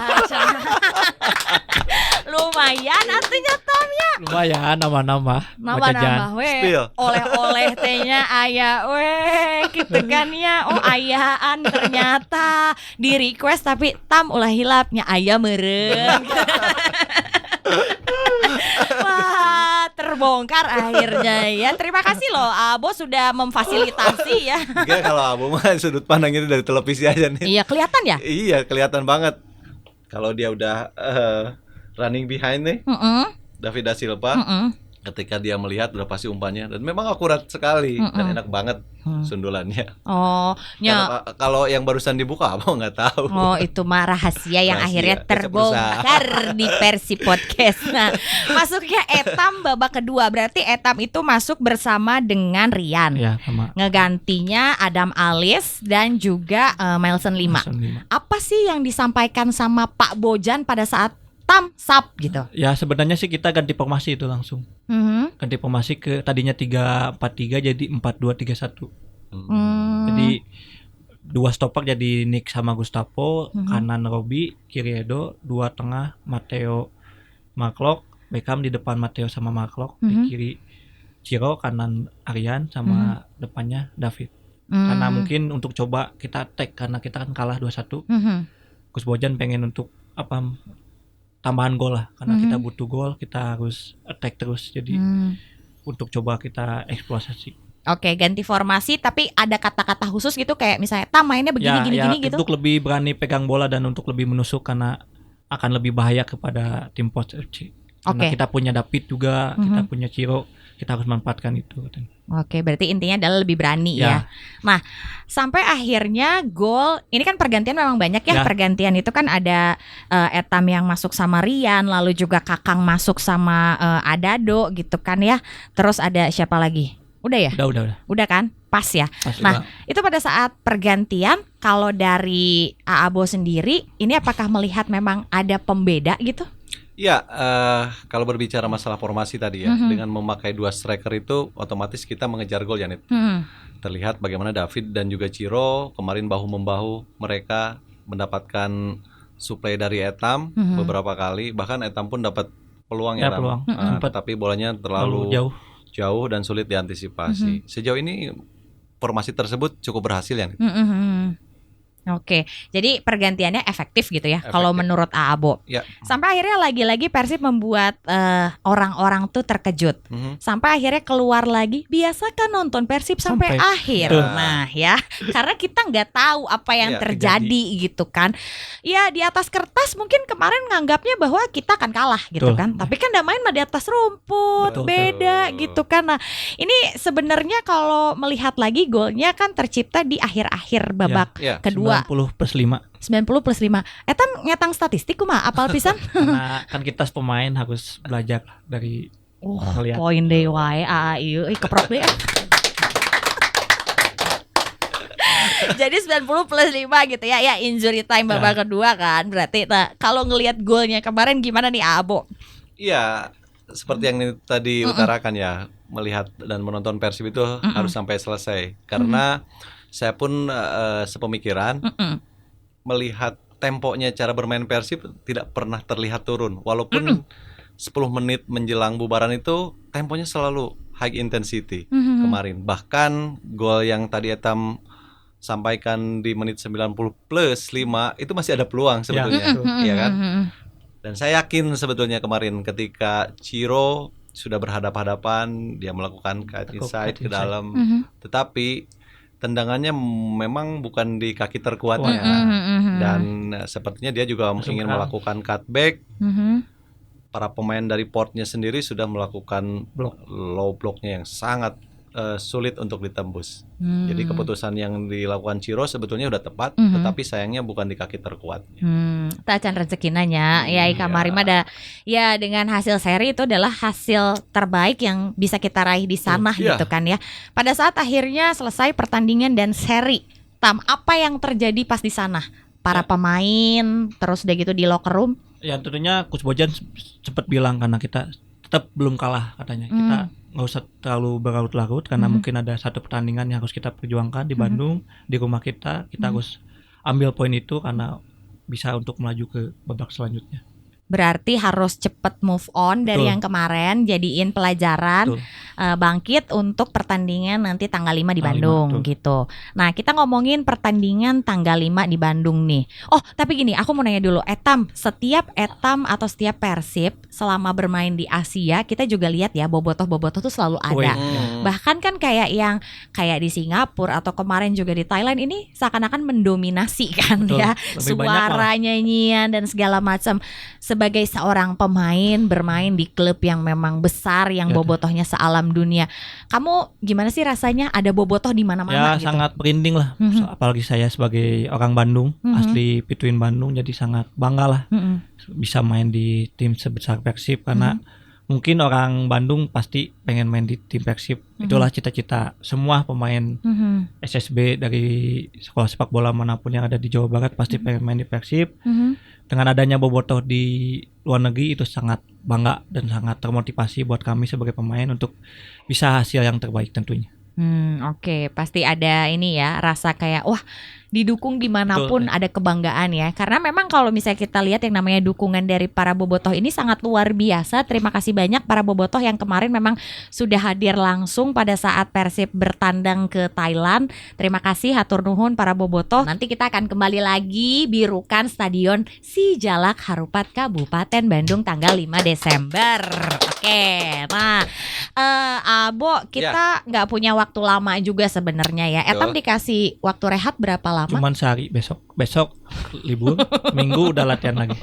Lumayan artinya tam ya. Lumayan nama-nama buat jajan. Nambah we. Spill. Oleh-oleh tehnya ayah we gitu kan ya. Oh, ayaan ternyata di request tapi tam ulah hilapnya ayah meureun. Wah, terbongkar akhirnya ya. Terima kasih loh Abo sudah memfasilitasi ya. Enggak, kalau Abu mah sudut pandangnya dari televisi aja nih. Iya, kelihatan ya? Iya, kelihatan banget. Kalau dia udah running behind nih, David da Silva, ketika dia melihat udah pasti umpannya, dan memang akurat sekali dan enak banget sundulannya. Oh, nya. Kalau yang barusan dibuka apa nggak tahu. Oh, itu mah rahasia yang Rahasia, akhirnya kecap terbongkar di Persib Podcast. Nah, masuknya Etam babak kedua. Berarti Etam itu masuk bersama dengan Rian. Ya, sama Ngegantinya Adam Alis dan juga Melson Lima. Nelson Lima. Apa sih yang disampaikan sama Pak Bojan pada saat Tam sub gitu? Ya sebenarnya sih kita ganti formasi itu langsung. Ganti formasi ke tadinya 3-4-3 jadi 4-2-3-1. Jadi dua stopper jadi Nick sama Gustavo, kanan Robi, kiri Edo, dua tengah Matteo Marklock, Beckham di depan Matteo sama Marklock, di kiri Ciro, kanan Aryan sama depannya David. Karena mungkin untuk coba kita attack karena kita kan kalah 2-1. Coach Bojan pengen untuk tambahan gol lah karena kita butuh gol, kita harus attack terus. Jadi untuk coba kita eksploitasi. Oke, ganti formasi tapi ada kata-kata khusus gitu kayak misalnya Tam mainnya begini gini gitu. Untuk lebih berani pegang bola dan untuk lebih menusuk karena akan lebih bahaya kepada tim Pos FC. Karena kita punya David juga, kita punya Ciro, kita harus manfaatkan itu. Oke, berarti intinya adalah lebih berani ya. Nah, sampai akhirnya gol, ini kan pergantian memang banyak ya. Pergantian itu kan ada Etam yang masuk sama Rian, lalu juga Kakang masuk sama Adado gitu kan ya. Terus ada siapa lagi? Udah ya? Udah. Udah kan? Pas ya. Pas Nah, itu pada saat pergantian, kalau dari Aabo sendiri, ini apakah melihat memang ada pembeda gitu? Ya, kalau berbicara masalah formasi tadi ya, dengan memakai dua striker itu otomatis kita mengejar gol ya, Nit. Terlihat bagaimana David dan juga Ciro kemarin bahu-membahu, mereka mendapatkan suplai dari Etam beberapa kali, bahkan Etam pun dapat peluang ya, peluang. Tapi bolanya terlalu jauh dan sulit diantisipasi. Sejauh ini formasi tersebut cukup berhasil ya, Nit. Oke, jadi pergantiannya efektif gitu ya, kalau Efektif. menurut Aabo. Ya. Sampai akhirnya lagi-lagi Persib membuat orang-orang tuh terkejut. Sampai akhirnya keluar lagi, biasa kan nonton Persib sampai akhir. Betul. Nah ya, karena kita nggak tahu apa yang Iya, terjadi gitu kan. Ya di atas kertas mungkin kemarin nganggapnya bahwa kita akan kalah gitu Betul. kan. Tapi kan udah main mah di atas rumput, Betul. beda gitu kan. Nah ini sebenarnya kalau melihat lagi golnya kan tercipta di akhir-akhir babak Ya. kedua. 90+5. 90+5. Eta ngetang statistik kumaha apal pisan. Karena kan kita pemain harus belajar dari ngeliat. Poin deui wae ieu keprok deui. Jadi 90+5 gitu ya. Ya injury time babak kedua kan. Berarti nah, kalau ngelihat golnya kemarin gimana nih Abo? Iya, seperti yang tadi utarakan ya, melihat dan menonton Persib itu harus sampai selesai. Karena saya pun sepemikiran melihat temponya cara bermain Persib tidak pernah terlihat turun. Walaupun 10 menit menjelang bubaran itu temponya selalu high intensity kemarin. Bahkan gol yang tadi Etam sampaikan di menit 90+5 itu masih ada peluang sebetulnya, ya kan? Dan saya yakin sebetulnya kemarin ketika Ciro sudah berhadapan-hadapan, dia melakukan cut inside ke dalam, tetapi tendangannya memang bukan di kaki terkuatnya, dan sepertinya dia juga ingin melakukan cutback. Para pemain dari Portnya sendiri sudah melakukan low blocknya yang sangat sulit untuk ditembus. Jadi keputusan yang dilakukan Ciro sebetulnya udah tepat, tetapi sayangnya bukan di kaki terkuat. Tacan rezekinanya ya kamari mah ada ya, dengan hasil seri itu adalah hasil terbaik yang bisa kita raih di sana gitu kan ya. Pada saat akhirnya selesai pertandingan dan seri, apa yang terjadi pas di sana? Para pemain terus udah gitu di locker room. Ya tentunya Coach Bojan sempat bilang karena kita tetap belum kalah katanya. Kita nggak usah terlalu berlarut-larut karena mungkin ada satu pertandingan yang harus kita perjuangkan di Bandung, di rumah kita harus ambil poin itu karena bisa untuk melaju ke babak selanjutnya. Berarti harus cepet move on dari yang kemarin, jadiin pelajaran, bangkit untuk pertandingan nanti tanggal 5 di Bandung gitu. Nah kita ngomongin pertandingan tanggal 5 di Bandung nih. Oh tapi gini, aku mau nanya dulu, setiap Etam atau setiap Persib selama bermain di Asia, kita juga lihat ya bobotoh-bobotoh tuh selalu ada. Bahkan kan kayak di Singapura atau kemarin juga di Thailand ini seakan-akan mendominasi kan. Ya, suara, nyanyian dan segala macam. Sebagai seorang pemain bermain di klub yang memang besar, yang bobotohnya sealam dunia, kamu gimana sih rasanya ada bobotoh di mana-mana? Ya gitu? Sangat merinding lah, apalagi saya sebagai orang Bandung, asli Pituin Bandung, jadi sangat bangga lah bisa main di tim sebesar Persib karena mungkin orang Bandung pasti pengen main di tim Persib. Itulah cita-cita semua pemain SSB dari sekolah sepak bola manapun yang ada di Jawa Barat pasti pengen main di Persib. Dengan adanya bobotoh di luar negeri itu sangat bangga dan sangat termotivasi buat kami sebagai pemain untuk bisa hasil yang terbaik tentunya. Oke, pasti ada ini ya, rasa kayak wah didukung dimanapun ada kebanggaan ya. Karena memang kalau misalnya kita lihat yang namanya dukungan dari para bobotoh ini sangat luar biasa. Terima kasih banyak para bobotoh yang kemarin memang sudah hadir langsung pada saat Persib bertandang ke Thailand. Terima kasih, hatur nuhun para bobotoh. Nanti kita akan kembali lagi birukan Stadion Sijalak Harupat Kabupaten Bandung tanggal 5 Desember. Oke, nah Abo, kita nggak punya waktu lama juga sebenarnya ya. Etam dikasih waktu rehat berapa lama? Cuman sehari, besok libur, minggu udah latihan lagi.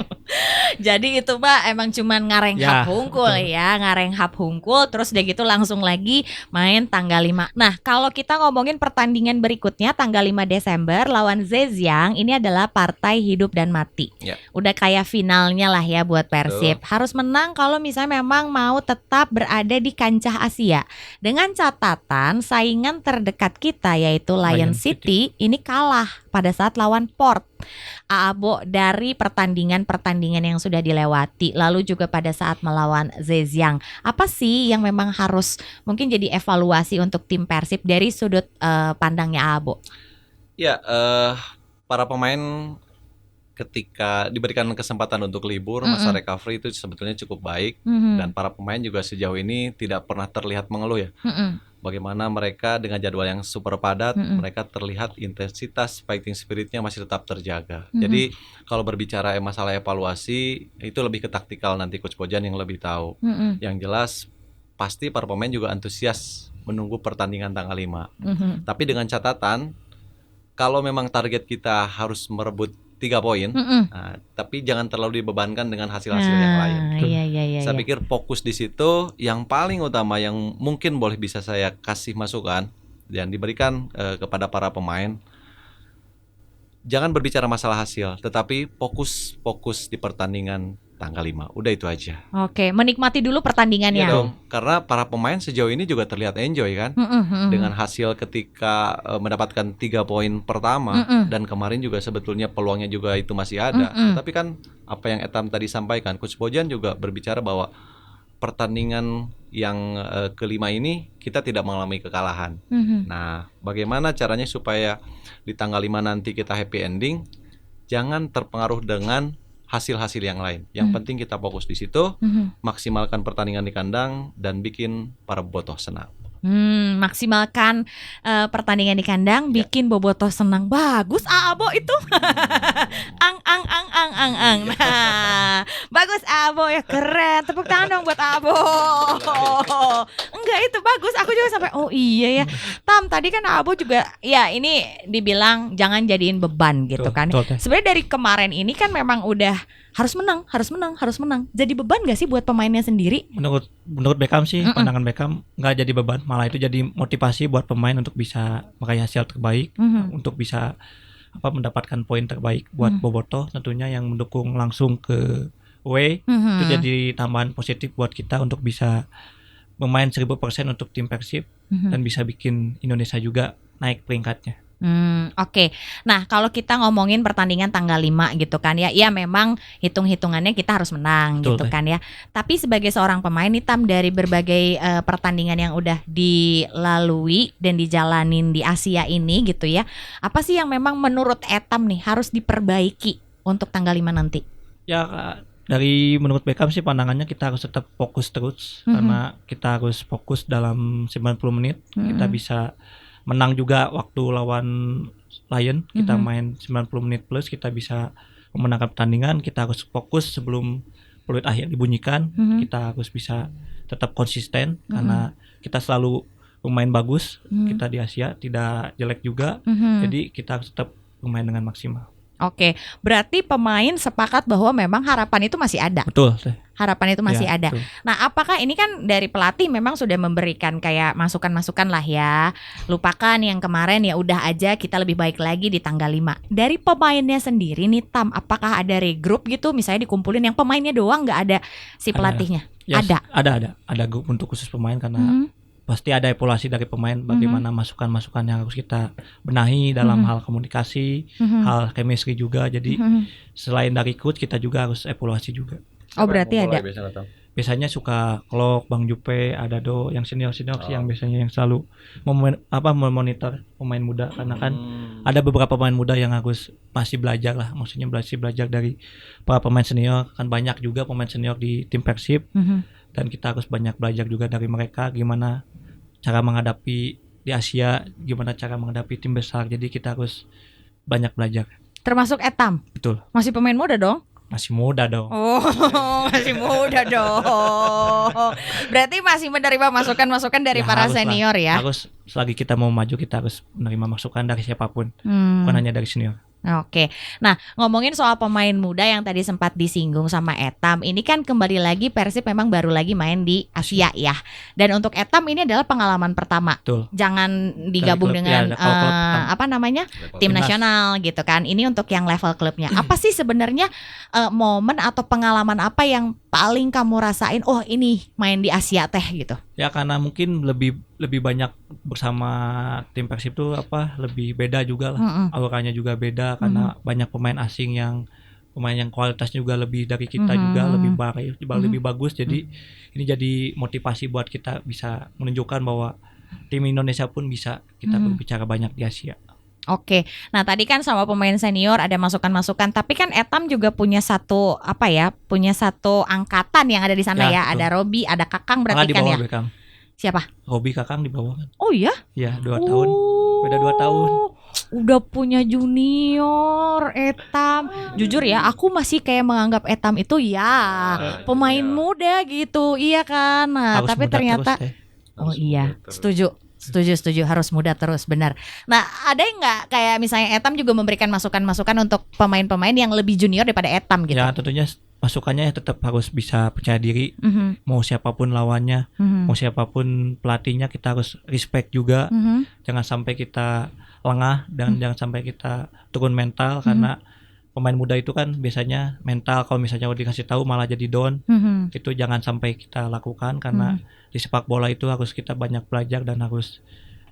Jadi itu Pak emang cuman ngarenghap hungkul ya, ngarenghap hungkul terus udah gitu langsung lagi main tanggal 5. Nah, kalau kita ngomongin pertandingan berikutnya tanggal 5 Desember lawan Zhejiang, ini adalah partai hidup dan mati. Udah kayak finalnya lah ya buat Persib. Harus menang kalau misalnya memang mau tetap berada di kancah Asia. Dengan catatan saingan terdekat kita yaitu Lion City ini kalah pada saat lawan Port. Abo, dari pertandingan-pertandingan yang sudah dilewati, lalu juga pada saat melawan Zhejiang, apa sih yang memang harus mungkin jadi evaluasi untuk tim Persib dari sudut pandangnya Abo? Ya, para pemain ketika diberikan kesempatan untuk libur, masa recovery itu sebetulnya cukup baik, dan para pemain juga sejauh ini tidak pernah terlihat mengeluh ya. Bagaimana mereka dengan jadwal yang super padat, mereka terlihat intensitas fighting spiritnya masih tetap terjaga. Jadi kalau berbicara masalah evaluasi, itu lebih ke taktikal, nanti Coach Bojan yang lebih tahu. Yang jelas pasti para pemain juga antusias menunggu pertandingan tanggal 5. Tapi dengan catatan, kalau memang target kita harus merebut 3 poin, tapi jangan terlalu dibebankan dengan hasil-hasil yang lain. Saya pikir fokus di situ. Yang paling utama yang mungkin boleh bisa saya kasih masukan dan diberikan kepada para pemain, jangan berbicara masalah hasil, tetapi fokus di pertandingan tanggal 5. Udah itu aja. Oke, menikmati dulu pertandingannya. Ya dong, karena para pemain sejauh ini juga terlihat enjoy kan, dengan hasil ketika mendapatkan 3 poin pertama, dan kemarin juga sebetulnya peluangnya juga itu masih ada. Tapi kan apa yang Etam tadi sampaikan, Coach Bojan juga berbicara bahwa pertandingan yang kelima ini kita tidak mengalami kekalahan. Nah, bagaimana caranya supaya di tanggal 5 nanti kita happy ending, jangan terpengaruh dengan hasil-hasil yang lain. Yang penting kita fokus di situ, maksimalkan pertandingan di kandang dan bikin para bobotoh senang. Maksimalkan pertandingan di kandang, bikin bobotoh senang. Bagus Abo itu. ang. Nah, bagus Abo ya, keren. Tepuk tangan dong buat Abo. Enggak, itu bagus. Aku juga sampai oh iya ya. Tam, tadi kan Abo juga ya ini dibilang jangan jadiin beban gitu kan. Sebenarnya dari kemarin ini kan memang udah harus menang. Jadi beban gak sih buat pemainnya sendiri? Menurut Beckham sih, pandangan Beckham nggak jadi beban, malah itu jadi motivasi buat pemain untuk bisa meraih hasil terbaik, untuk bisa mendapatkan poin terbaik buat bobotoh tentunya yang mendukung langsung ke away. Itu jadi tambahan positif buat kita untuk bisa bermain 1000% untuk tim Persib dan bisa bikin Indonesia juga naik peringkatnya. Oke. Nah, kalau kita ngomongin pertandingan tanggal 5 gitu kan ya, ya memang hitung-hitungannya kita harus menang. Betul, gitu kan ya. Tapi sebagai seorang pemain hitam dari berbagai pertandingan yang udah dilalui dan dijalanin di Asia ini gitu ya, apa sih yang memang menurut Etam nih harus diperbaiki untuk tanggal 5 nanti? Ya, dari menurut Beckham sih pandangannya kita harus tetap fokus terus, karena kita harus fokus dalam 90 menit. Kita bisa menang juga waktu lawan Lion, kita main 90 menit plus, kita bisa memenangkan pertandingan. Kita harus fokus sebelum peluit akhir dibunyikan. Kita harus bisa tetap konsisten, karena kita selalu bermain bagus. Kita di Asia tidak jelek juga, jadi kita harus tetap bermain dengan maksimal. Oke, berarti pemain sepakat bahwa memang harapan itu masih ada. Betul. Harapan itu masih ada. Betul. Nah, apakah ini kan dari pelatih memang sudah memberikan kayak masukan-masukan lah ya. Lupakan yang kemarin, ya udah aja kita lebih baik lagi di tanggal 5. Dari pemainnya sendiri nih Tam, apakah ada regroup gitu misalnya dikumpulin yang pemainnya doang, nggak ada si pelatihnya? Yes, ada grup untuk khusus pemain, karena pasti ada evaluasi dari pemain bagaimana masukan-masukan yang harus kita benahi dalam hal komunikasi, hal chemistry juga. Jadi selain dari coach, kita juga harus evaluasi juga. Oh, berarti ada. Biasanya suka Klok, Bang Jupe, ada yang senior sih yang biasanya yang selalu memonitor pemain muda, karena kan ada beberapa pemain muda yang harus masih belajar lah, maksudnya belajar dari para pemain senior. Kan banyak juga pemain senior di tim Persib, dan kita harus banyak belajar juga dari mereka, gimana cara menghadapi di Asia, gimana cara menghadapi tim besar. Jadi kita harus banyak belajar. Termasuk Etam? Betul. Masih pemain muda dong? Masih muda dong. Oh, masih muda dong. Berarti masih menerima masukan-masukan dari para senior ya? Harus, selagi kita mau maju kita harus menerima masukan dari siapapun, bukan hanya dari senior. Oke, nah ngomongin soal pemain muda yang tadi sempat disinggung sama Etam, ini kan kembali lagi Persib memang baru lagi main di Asia ya. Dan untuk Etam ini adalah pengalaman pertama. Betul. Jangan digabung dengan tim nasional gitu kan. Ini untuk yang level klubnya. Apa sih sebenarnya momen atau pengalaman apa yang paling kamu rasain? Oh ini main di Asia teh gitu. Ya karena mungkin lebih banyak bersama tim Persib tuh lebih beda juga lah. Auranya juga beda karena banyak pemain asing yang kualitasnya juga lebih dari kita juga lebih bagus. Jadi ini jadi motivasi buat kita bisa menunjukkan bahwa tim Indonesia pun bisa kita berbicara banyak di Asia. Oke. Nah, tadi kan sama pemain senior ada masukan-masukan, tapi kan Etam juga punya satu punya satu angkatan yang ada di sana ya. Ya, betul. Ada Robi, ada Kakang Kakang berarti di kan bawah ya. Beckham. Siapa? Hobi Kakang di bawah kan. Oh iya? Ya 2 tahun. Beda 2 tahun. Udah punya junior Etam. Jujur ya, aku masih kayak menganggap Etam itu pemain muda gitu. Iya kan. Nah, Harus tapi muda ternyata terus, oh Harus iya, muda terus. setuju harus muda terus, benar. Nah, ada nggak kayak misalnya Etam juga memberikan masukan-masukan untuk pemain-pemain yang lebih junior daripada Etam gitu? Ya tentunya masukannya tetap harus bisa percaya diri. Mhm, Mau siapapun lawannya, mhm, mau siapapun pelatihnya, kita harus respect juga. mhm, Jangan sampai kita lengah dan jangan sampai kita turun mental, karena pemain muda itu kan biasanya mental kalau misalnya udah dikasih tahu malah jadi down. mhm. Itu jangan sampai kita lakukan, karena di sepak bola itu harus kita banyak belajar dan harus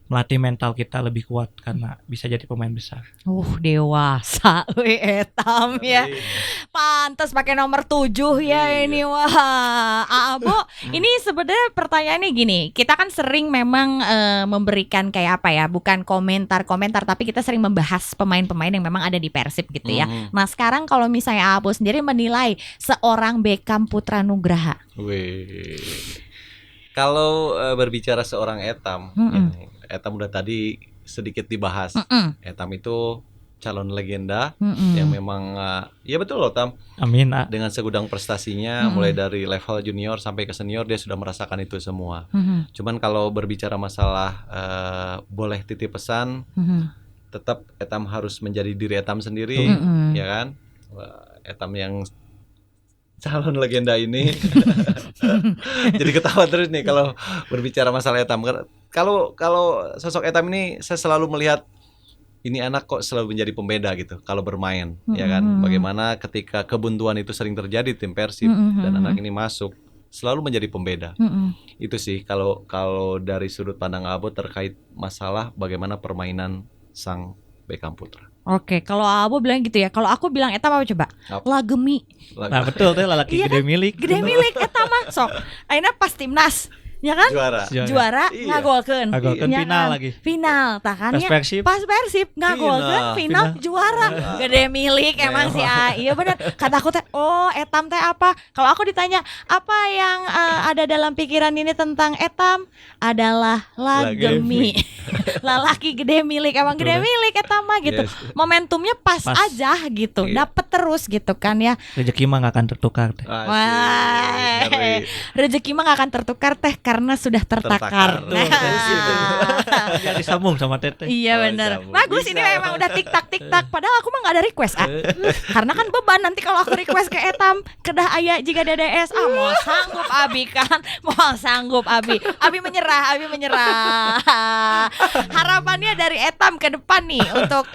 melatih mental kita lebih kuat karena bisa jadi pemain besar. Dewasa, Etam ya. Pantas pakai nomor 7 ya Iya. ini. Wah, Abo, ini sebenarnya pertanyaannya gini. Kita kan sering memang memberikan kayak bukan komentar-komentar, tapi kita sering membahas pemain-pemain yang memang ada di Persib gitu ya. Nah, sekarang kalau misalnya Abo sendiri menilai seorang Beckham Putra Nugraha. Wih. Kalau berbicara seorang Etam, Etam udah tadi sedikit dibahas. Etam itu calon legenda yang memang ya betul loh Tam, Amin. dengan segudang prestasinya mulai dari level junior sampai ke senior dia sudah merasakan itu semua. Cuman kalau berbicara masalah boleh titip pesan, tetap Etam harus menjadi diri Etam sendiri, ya kan? Etam yang calon legenda ini jadi ketawa terus nih kalau berbicara masalah Etam. Kalau sosok Etam ini saya selalu melihat ini anak kok selalu menjadi pembeda gitu kalau bermain, ya kan? Bagaimana ketika kebuntuan itu sering terjadi tim Persib dan anak ini masuk selalu menjadi pembeda. Itu sih kalau dari sudut pandang Abo terkait masalah bagaimana permainan sang Beckham Putra. Oke, kalau Abo bilang gitu ya. Kalau aku bilang Etam apa coba? Apa? Lagemi. Nah betul tuh lelaki Iya gede milik. Gede milik Etam mah sok. Ayeuna pas timnas, ya kan? Juara Iya. ngagolkeun. Ngagolkeun Ya final kan? lagi. Final tah kan Pas ya. Persib. Pas Persib ngagolkeun final juara. Gede milik emang sih. Iya benar. Kata aku teh, oh Etam teh apa? Kalau aku ditanya, apa yang ada dalam pikiran ini tentang Etam? Adalah Lagemi. Lelaki gede milik, emang gede milik Etam mah gitu. Yes. Momentumnya pas Pas. aja gitu. Iya. Dapet terus gitu kan ya. Rezeki mah gak akan tertukar teh. Asik, Wah, ngeri. rezeki mah gak akan tertukar teh karena sudah tertakar. Tertakar. Nah. Biar disambung sama Teteh. Iya Oh, benar. sambung. Bagus Bisa. ini memang udah tik-tak. Padahal aku mah gak ada request karena kan beban nanti kalau aku request ke Etam kedah aya jika DDS. Mau sanggup Abi kan. Mau sanggup Abi. Abi menyerah. Harapannya dari Etam ke depan nih untuk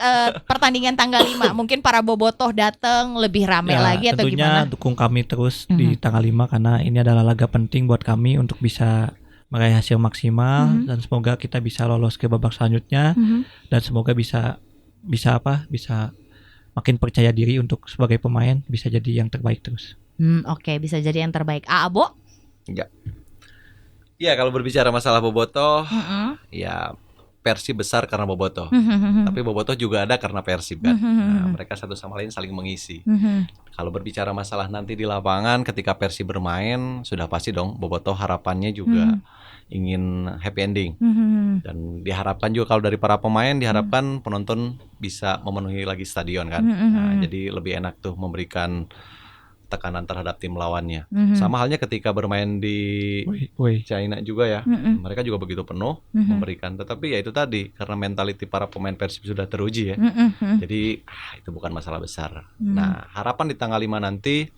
pertandingan tanggal 5. Mungkin para bobotoh datang lebih rame lagi atau tentunya gimana? dukung kami terus di tanggal 5 karena ini adalah laga penting buat kami untuk bisa meraih hasil maksimal dan semoga kita bisa lolos ke babak selanjutnya dan semoga bisa makin percaya diri untuk sebagai pemain bisa jadi yang terbaik terus. Oke, bisa jadi yang terbaik. Abo? Ya kalau berbicara masalah bobotoh, ya Persib besar karena bobotoh. Tapi bobotoh juga ada karena Persib kan. Nah, mereka satu sama lain saling mengisi. Kalau berbicara masalah nanti di lapangan ketika Persib bermain, sudah pasti dong bobotoh harapannya juga ingin happy ending. Dan diharapkan juga kalau dari para pemain diharapkan penonton bisa memenuhi lagi stadion kan. Nah, jadi lebih enak tuh memberikan tekanan terhadap tim lawannya. Sama halnya ketika bermain di Woi. China juga ya. Mereka juga begitu penuh memberikan. Tetapi ya itu tadi karena mentality para pemain Persib sudah teruji ya. Jadi itu bukan masalah besar. Nah, harapan di tanggal 5 nanti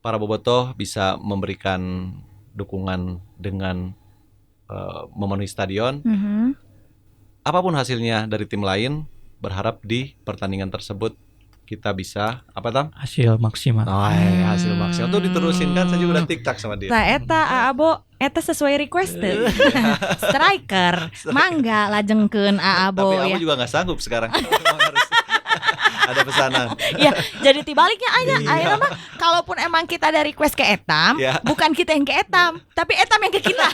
para bobotoh bisa memberikan dukungan dengan memenuhi stadion. Apapun hasilnya dari tim lain, berharap di pertandingan tersebut kita bisa apa Tam? Hasil maksimal. Hasil maksimal tuh diterusin kan, saya juga udah tiktak sama dia. Nah, eta Abo, eta sesuai request teh. Striker, mangga lajengkeun Abo Tapi ya. aku juga nggak sanggup sekarang. Memang harus. Ada pesanan. Ya, jadi tibaliknya aja mah kalaupun emang kita ada request ke Etam, Ya. bukan kita yang ke Etam, tapi Etam yang ke kita.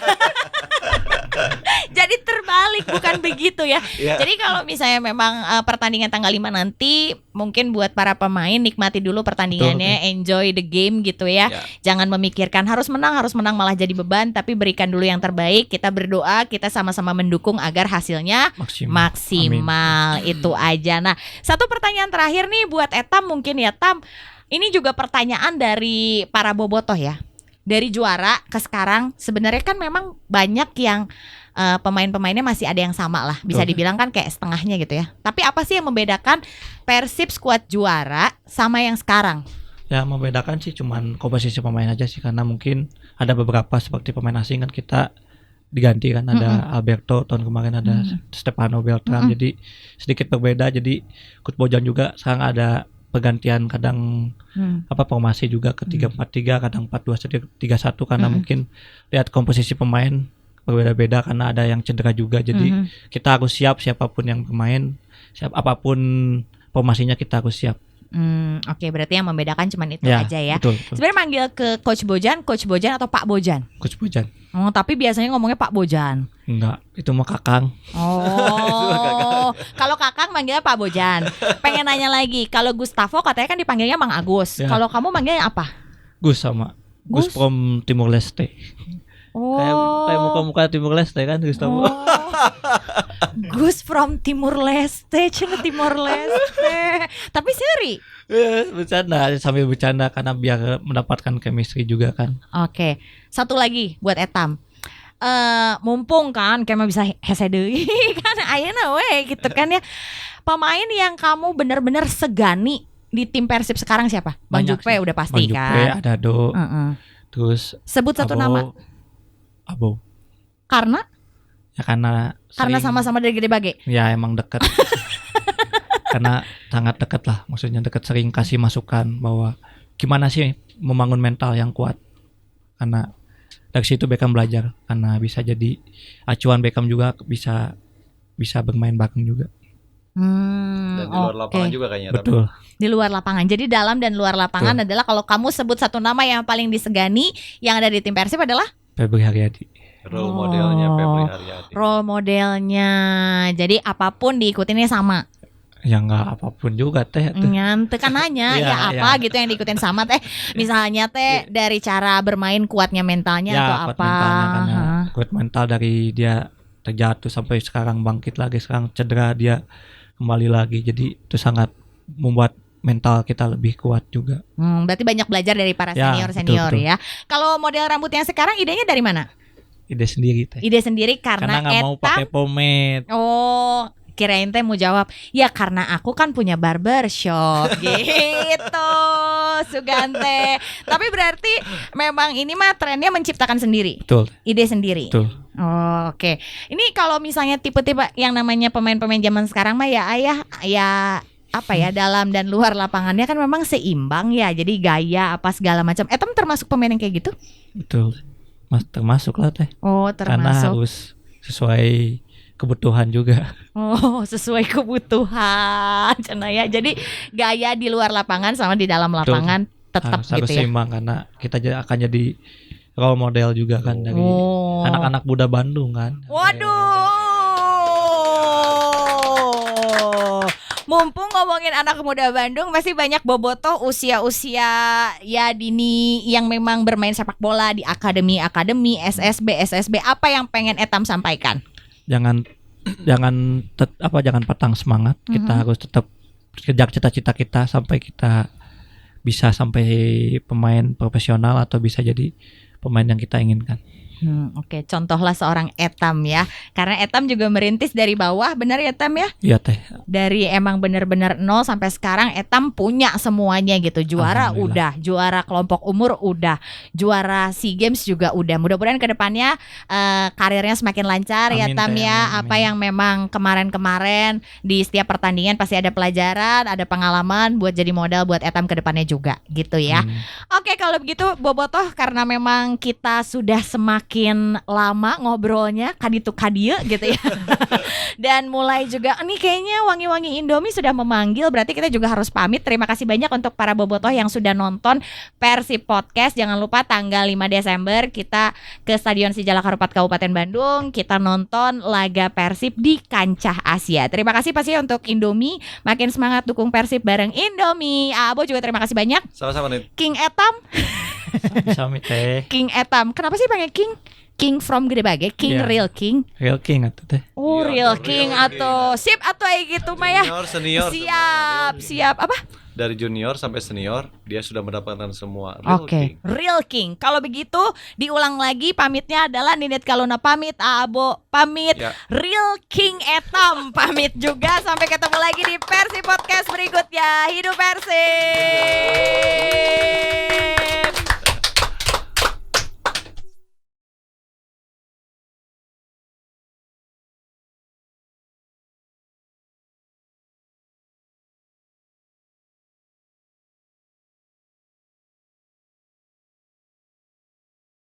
Jadi terbalik, bukan begitu ya. Ya. Jadi kalau misalnya memang pertandingan tanggal 5 nanti, mungkin buat para pemain nikmati dulu pertandingannya, enjoy the game gitu ya. Ya. Jangan memikirkan harus menang malah jadi beban, tapi berikan dulu yang terbaik. Kita berdoa, kita sama-sama mendukung agar hasilnya maksimal. Itu aja. Nah, satu pertanyaan terakhir nih buat Etam mungkin ya, Tam. Ini juga pertanyaan dari para bobotoh ya. Dari juara ke sekarang sebenarnya kan memang banyak yang pemain-pemainnya masih ada yang sama lah. Bisa dibilang kan kayak setengahnya gitu ya. Tapi apa sih yang membedakan Persib skuad juara sama yang sekarang? Ya membedakan sih cuman komposisi pemain aja sih, karena mungkin ada beberapa seperti pemain asing kan kita diganti kan, ada Alberto tahun kemarin, ada Stefano Beltran, jadi sedikit berbeda. Jadi Coach Bojan juga sekarang ada pergantian kadang formasi juga ke 3-4-3, kadang 4-2-3-1 karena mungkin lihat komposisi pemain berbeda-beda karena ada yang cedera juga. Jadi kita harus siap siapapun yang bermain, apapun formasinya kita harus siap. Oke, berarti yang membedakan cuman itu aja ya. Betul. Sebenarnya manggil ke Coach Bojan atau Pak Bojan? Coach Bojan. Oh, tapi biasanya ngomongnya Pak Bojan. Enggak, itu mah Kakang. Oh, kalau Kakang manggilnya Pak Bojan. Pengen nanya lagi, kalau Gustavo katanya kan dipanggilnya Mang Agus. Ya. Kalau kamu manggilnya apa? Gus sama Gus from Timur Leste. Oh. Kayak muka-muka Timur Leste kan Gustavo. Gus from Timur Leste, cina Timur Leste. Tapi seri. Bercanda, sambil bercanda karena biar mendapatkan chemistry juga kan. Oke, satu lagi buat Etam. Mumpung kan kayak bisa hese deui kan ayeuna we gitu kan ya. Pemain yang kamu benar-benar segani di tim Persib sekarang siapa? Bang Jupe udah pasti Bang kan. Jupe, ada Do. Terus sebut satu nama. Abo. Karena karena sama-sama dari Gede Bage. Ya emang dekat. Karena sangat dekat lah, maksudnya dekat, sering kasih masukan bahwa gimana sih membangun mental yang kuat. Karena dari situ Beckham belajar, karena bisa jadi acuan Beckham juga bisa bermain bareng juga. Dan di luar lapangan juga kayaknya. Betul. Di luar lapangan. Jadi dalam dan luar lapangan adalah kalau kamu sebut satu nama yang paling disegani yang ada di tim Persib adalah Febri Haryadi. Role modelnya Febri Haryadi. Role modelnya. Jadi apapun diikutinnya sama. Ya enggak apapun juga teh. Nyante kan nanya apa gitu yang diikutin sama teh. Misalnya teh dari cara bermain, kuatnya mentalnya atau kuat apa? Mentalnya, karena kuat mental dari dia terjatuh sampai sekarang bangkit lagi, sekarang cedera dia kembali lagi. Jadi itu sangat membuat mental kita lebih kuat juga. Berarti banyak belajar dari para senior betul. ya. Kalau model rambut yang sekarang idenya dari mana? Ide sendiri teh. Ide sendiri karena nggak mau pakai pomade. Oh, kirain teh mau jawab, ya karena aku kan punya barbershop gitu, Sugante. Tapi berarti memang ini mah trennya menciptakan sendiri. Betul. Ide sendiri. Betul. Oh, oke. Ini kalau misalnya tipe-tipe yang namanya pemain-pemain zaman sekarang mah ya apa ya, dalam dan luar lapangannya kan memang seimbang ya. Jadi gaya apa segala macam. Etam termasuk pemain yang kayak gitu? Betul. Termasuk lah teh. Oh, termasuk. Karena harus sesuai kebutuhan juga. Oh, sesuai kebutuhan. Cina ya. Jadi gaya di luar lapangan sama di dalam lapangan tetap harus gitu ya. seimbang, karena kita akan jadi role model juga kan dari anak-anak muda Bandung kan. Waduh. Mumpung ngomongin anak muda Bandung, masih banyak bobotoh usia-usia ya dini yang memang bermain sepak bola di akademi, SSB. Apa yang pengen Etam sampaikan? Jangan patang semangat. Kita harus tetap kejar cita-cita kita sampai kita bisa sampai pemain profesional atau bisa jadi pemain yang kita inginkan. Oke, contohlah seorang Etam ya. Karena Etam juga merintis dari bawah, benar ya Etam ya? Iya teh. Dari emang benar-benar nol sampai sekarang Etam punya semuanya gitu. Juara udah, juara kelompok umur udah, juara SEA Games juga udah. Mudah-mudahan kedepannya karirnya semakin lancar. Amin, ya Tam ya. Apa yang memang kemarin-kemarin di setiap pertandingan pasti ada pelajaran, ada pengalaman buat jadi modal buat Etam kedepannya juga gitu ya. Oke, kalau begitu bobotoh, karena memang kita sudah semakin makin lama ngobrolnya kaditu kadieu gitu ya. Dan mulai juga ini kayaknya Wangi-Wangi Indomie sudah memanggil, berarti kita juga harus pamit. Terima kasih banyak untuk para bobotoh yang sudah nonton Persib Podcast. Jangan lupa tanggal 5 Desember kita ke Stadion Sijalak Harupat Kabupaten Bandung, kita nonton laga Persib di kancah Asia. Terima kasih pasti untuk Indomie, makin semangat dukung Persib bareng Indomie. Abo juga terima kasih banyak. Sama-sama nih. King Etam. Sami teh. King Etam. Kenapa sih panggil King? King from Gede Bage, King Iya. Real King. Real King atuh teh. Oh, Iya, Real King atau sip atau gitu mah ya. Senior Siap apa? dari junior sampai senior dia sudah mendapatkan semua Real Oke, King. Real King. Kalau begitu diulang lagi pamitnya adalah Ninit Kaluna pamit, Abo pamit, Ya. Real King Etam pamit juga. Sampai ketemu lagi di Persib Podcast berikutnya. Hidup Persib.